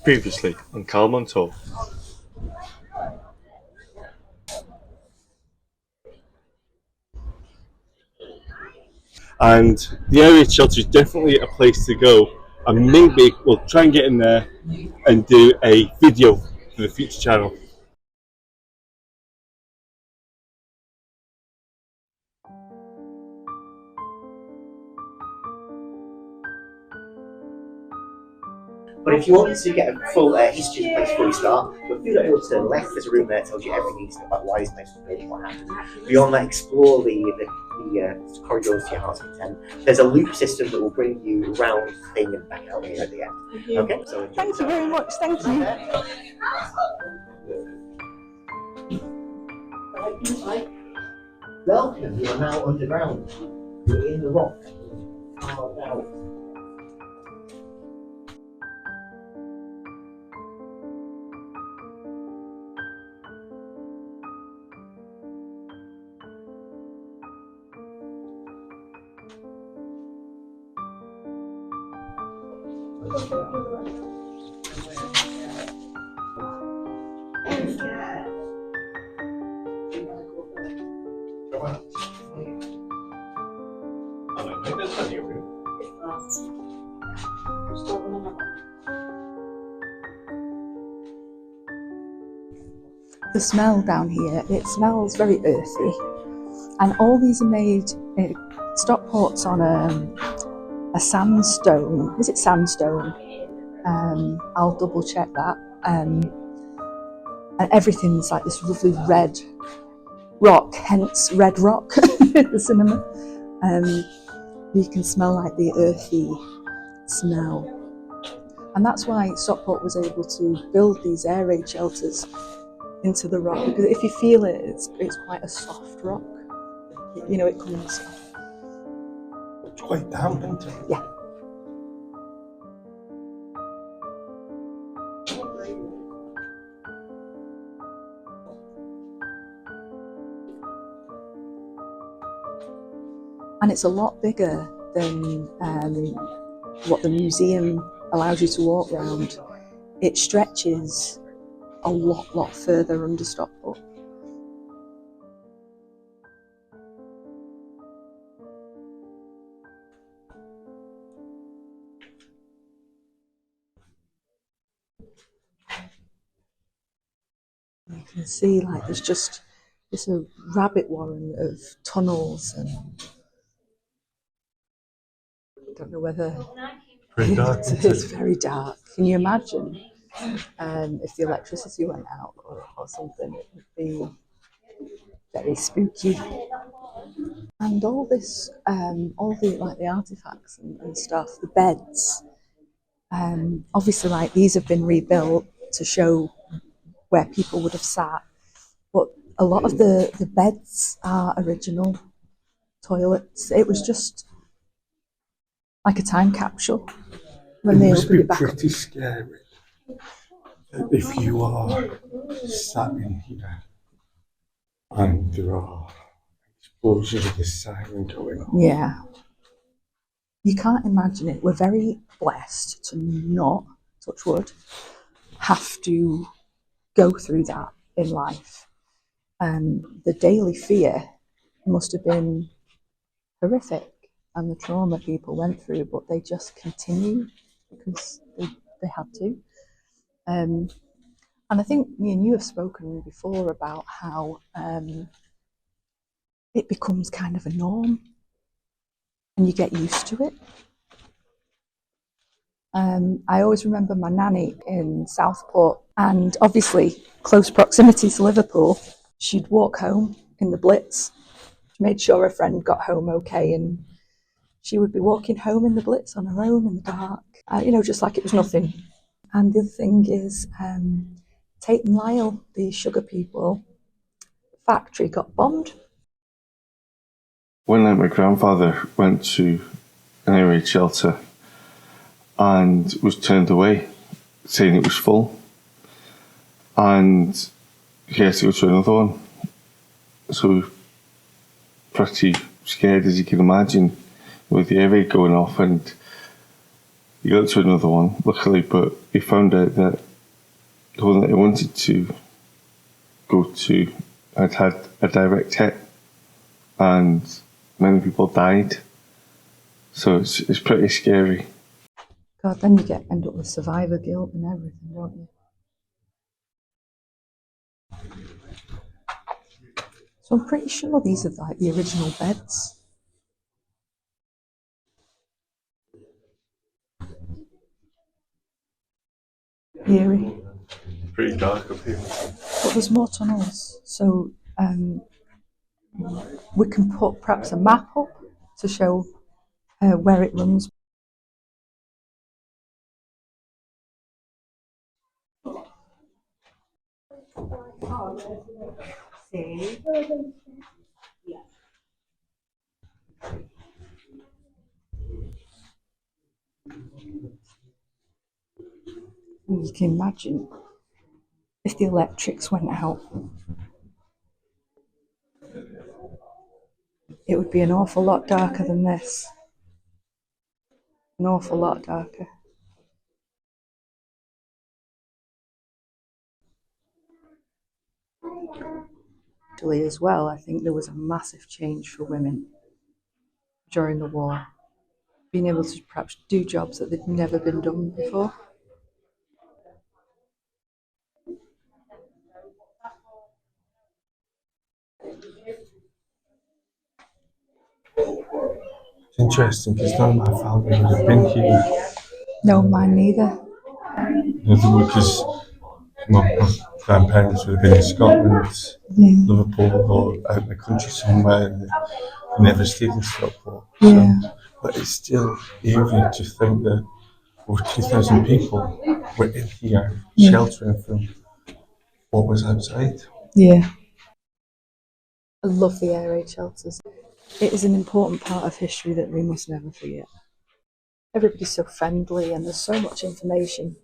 Previously on Calmonto. And the area shelter is definitely a place to go, and maybe we'll try and get in there and do a video for the future channel. But if you want to get a full history of the place before you start, you'll feel it over to the left. There's a room there that tells you everything you need to know about why this place was built and what happened. Beyond that, explore the corridors to your heart's content. There's a loop system that will bring you around the thing and back out here at the end. Okay? So thank you very much. Thank you. Welcome. You are now underground. You're in the rock. Carved out. The smell down here, it smells very earthy, and all these are made, Stockport's on a sandstone, is it sandstone? I'll double check that. And everything's like this lovely red rock, hence Red Rock, the cinema. You can smell like the earthy smell. And that's why Stockport was able to build these air raid shelters into the rock, because if you feel it, it's quite a soft rock. You know, it comes. It's quite damp, isn't it? Yeah. And it's a lot bigger than what the museum allows you to walk around. It stretches a lot further under Stockport. You can see like there's a rabbit warren of tunnels, and I don't know whether it's very dark. Can you imagine if the electricity went out or something? It would be very spooky. And all this, all the like the artifacts and stuff, the beds. Obviously, like these have been rebuilt to show where people would have sat, but a lot of the beds are original toilets. It was just like a time capsule when they opened it back up. It must be pretty scary if you are sat in here and there are explosions of the siren going on. Yeah. You can't imagine it. We're very blessed to not, touch wood, have to go through that in life. The daily fear must have been horrific, and the trauma people went through, but they just continued because they had to. And I think me and you have spoken before about how it becomes kind of a norm and you get used to it. I always remember my nanny in Southport, and obviously close proximity to Liverpool. She'd walk home in the Blitz. She made sure her friend got home okay, and she would be walking home in the Blitz on her own in the dark, just like it was nothing. And the other thing is, Tate and Lyle, the sugar people, factory got bombed. One night my grandfather went to an air raid shelter and was turned away, saying it was full, and he had to go to another one. So pretty scared, as you can imagine, with the air raid going off, and he got to another one, luckily, but he found out that the one that he wanted to go to had a direct hit, and many people died. So it's pretty scary. God, then you end up with survivor guilt and everything, don't you? So I'm pretty sure these are like the original beds. Eerie. Pretty dark up here. But there's more tunnels, so we can put perhaps a map up to show where it runs. You can imagine if the electrics went out, it would be an awful lot darker than this. An awful lot darker. Actually, as well, I think there was a massive change for women during the war, being able to perhaps do jobs that they'd never been done before. It's interesting because none of my family would have been here. No, mine neither. Because my grandparents would have been in Scotland, Liverpool, or out in the country somewhere, and they never stayed in Stockport. Yeah. So, but it's still eerie to think that over 2,000 people were in here sheltering from what was outside. Yeah. I love the air raid shelters. It is an important part of history that we must never forget. Everybody's so friendly and there's so much information.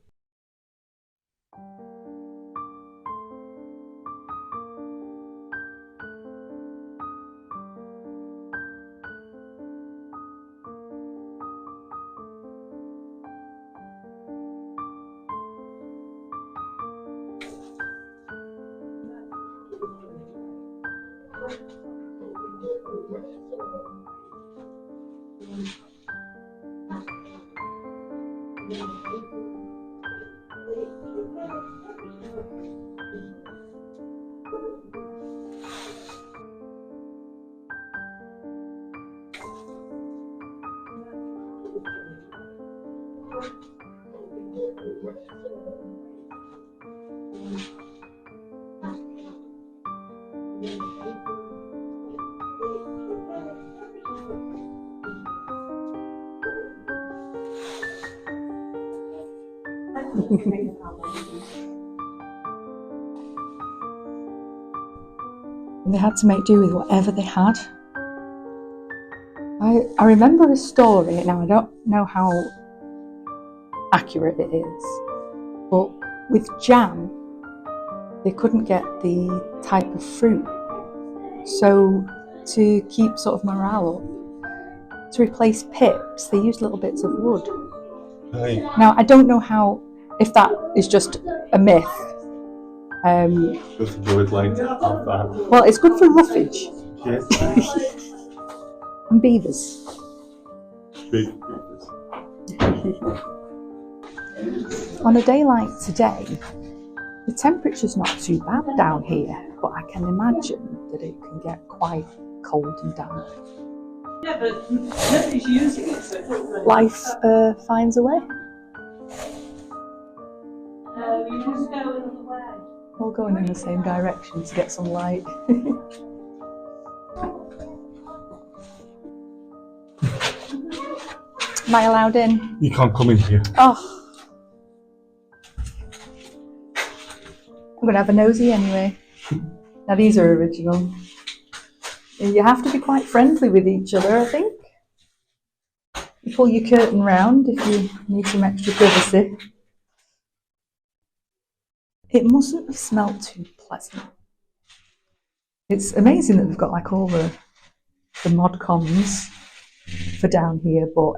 And they had to make do with whatever they had. I remember a story, now I don't know how accurate it is, but with jam, they couldn't get the type of fruit. So to keep sort of morale up, to replace pips, they used little bits of wood. Right. Now, I don't know if that is just a myth. Both of you would like to have that. Well, it's good for roughage Yes. and beavers. Big. On a day like today, the temperature's not too bad down here, but I can imagine that it can get quite cold and damp. Yeah, but nobody's using it, so it doesn't really Life finds a way. you just go another way. All going in the same direction to get some light. Am I allowed in? You can't come in here. Oh. I'm going to have a nosy anyway. Now these are original. You have to be quite friendly with each other, I think. You pull your curtain round if you need some extra privacy. It mustn't have smelled too pleasant. It's amazing that they've got like all the mod cons for down here, but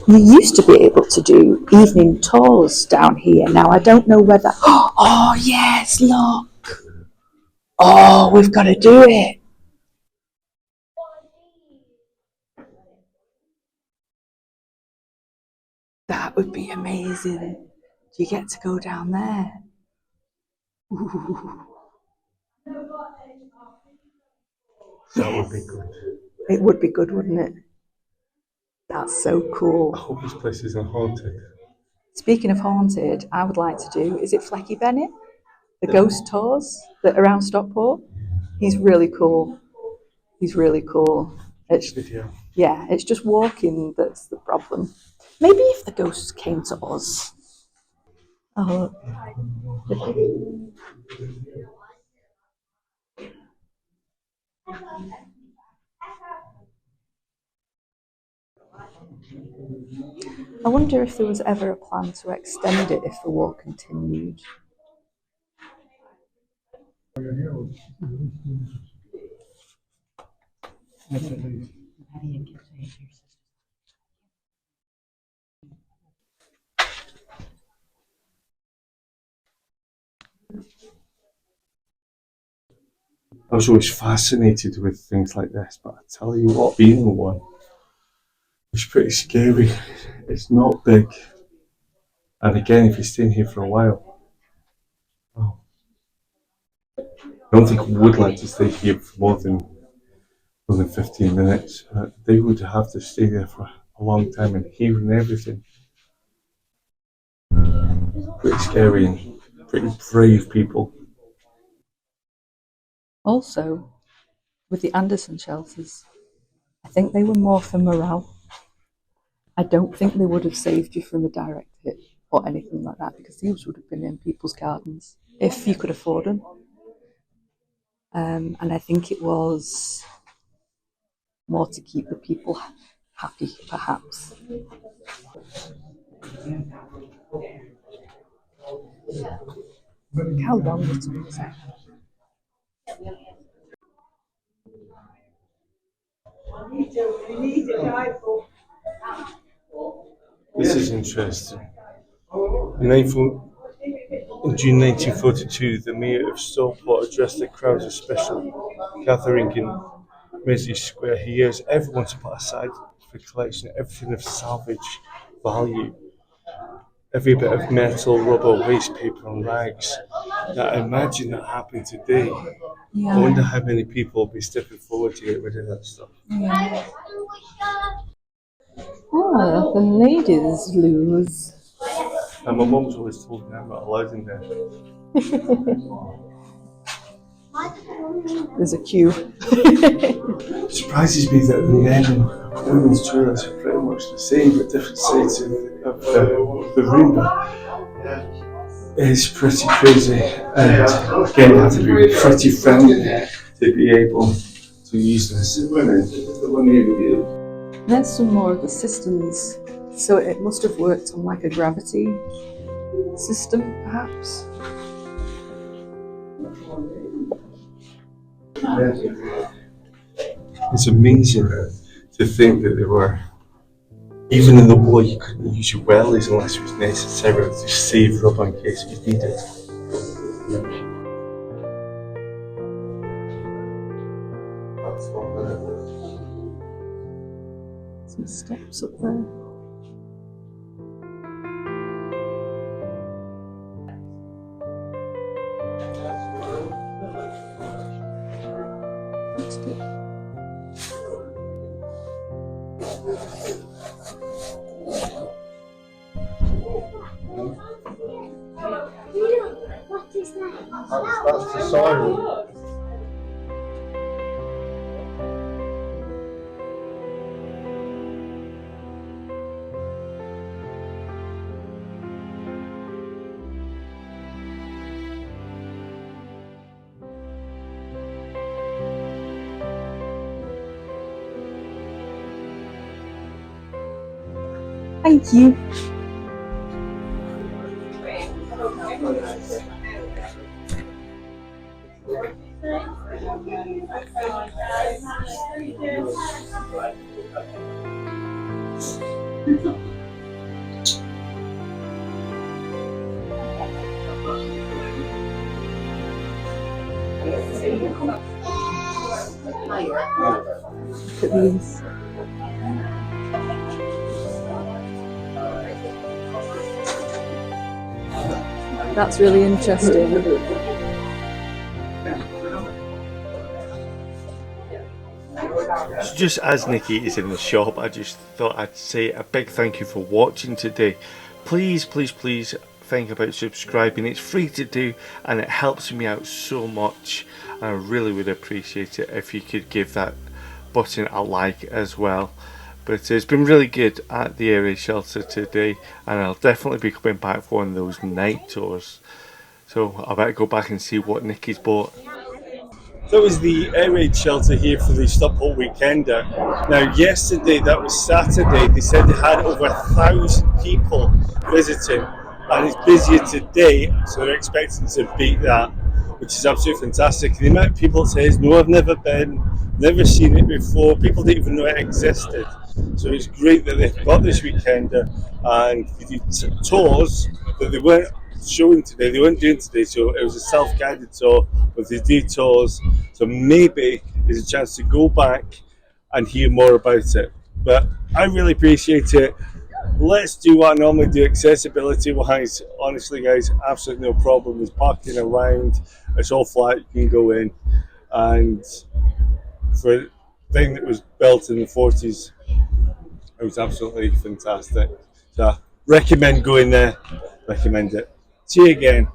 You used to be able to do evening tours down here. Now I don't know whether. Oh yes, look. Oh, we've got to do it. That would be amazing. Do you get to go down there? Ooh. That would be good. It would be good, wouldn't it? That's so cool. I hope this place isn't haunted. Speaking of haunted, I would like to do, is it Flecky Bennett? The ghost tours that are around Stockport? He's really cool. He's really cool. It's, Video. yeah, it's just walking that's the problem. Maybe if the ghosts came to us. Oh. I wonder if there was ever a plan to extend it if the war continued. I was always fascinated with things like this, but I tell you what, being in one was pretty scary. It's not big. And again, if you're staying here for a while, oh, I don't think I would like to stay here for more than 15 minutes. They would have to stay there for a long time and hearing everything. Pretty scary and pretty brave people. Also, with the Anderson shelters, I think they were more for morale. I don't think they would have saved you from a direct hit or anything like that, because these would have been in people's gardens if you could afford them. And I think it was more to keep the people happy, perhaps. How long it was. This is interesting. In June 1942, the mayor of Stockport addressed the crowds of special gathering in Mesley Square. He urged everyone to put aside for collection everything of salvage value, every bit of metal, rubber, waste paper, and rags. Now, imagine that happened today. Yeah. I wonder how many people will be stepping forward to get rid of that stuff. Yeah. Oh, the ladies lose. And my mum's always told me I'm not allowed in there. There's a queue. It surprises me that the men and women's toilets are pretty much the same, but different sides of the room. But it's pretty crazy, and again, you have to be pretty friendly to be able to use this. There's some more of the systems, so it must have worked on like a gravity system, perhaps. It's amazing to think that there were, even in the war, you couldn't use your wellies unless it was necessary to save rubber in case it was needed. Some steps up there. That's good. What is that? That's the siren. Thank you. Look at these. That's really interesting. So just as Nikki is in the shop, I just thought I'd say a big thank you for watching today. Please, please, please think about subscribing. It's free to do and it helps me out so much. I really would appreciate it if you could give that button a like as well. But it's been really good at the area shelter today, and I'll definitely be coming back for one of those night tours. So I better go back and see what Nikki's bought. That was the air raid shelter here for the Stockport Weekender. Now, yesterday, that was Saturday, they said they had over 1,000 people visiting, and it's busier today, so they're expecting to beat that, which is absolutely fantastic. The amount of people says, no, I've never been, never seen it before, people didn't even know it existed. So it's great that they've got this Weekender, and the tours that they weren't showing today, they weren't doing today, so it was a self-guided tour with the detours, so maybe there's a chance to go back and hear more about it. But I really appreciate it. Let's do what I normally do accessibility wise. Honestly guys, absolutely no problem. There's parking around, it's all flat, you can go in, and for a thing that was built in the 40s, it was absolutely fantastic. So I recommend going there, recommend it. See you again.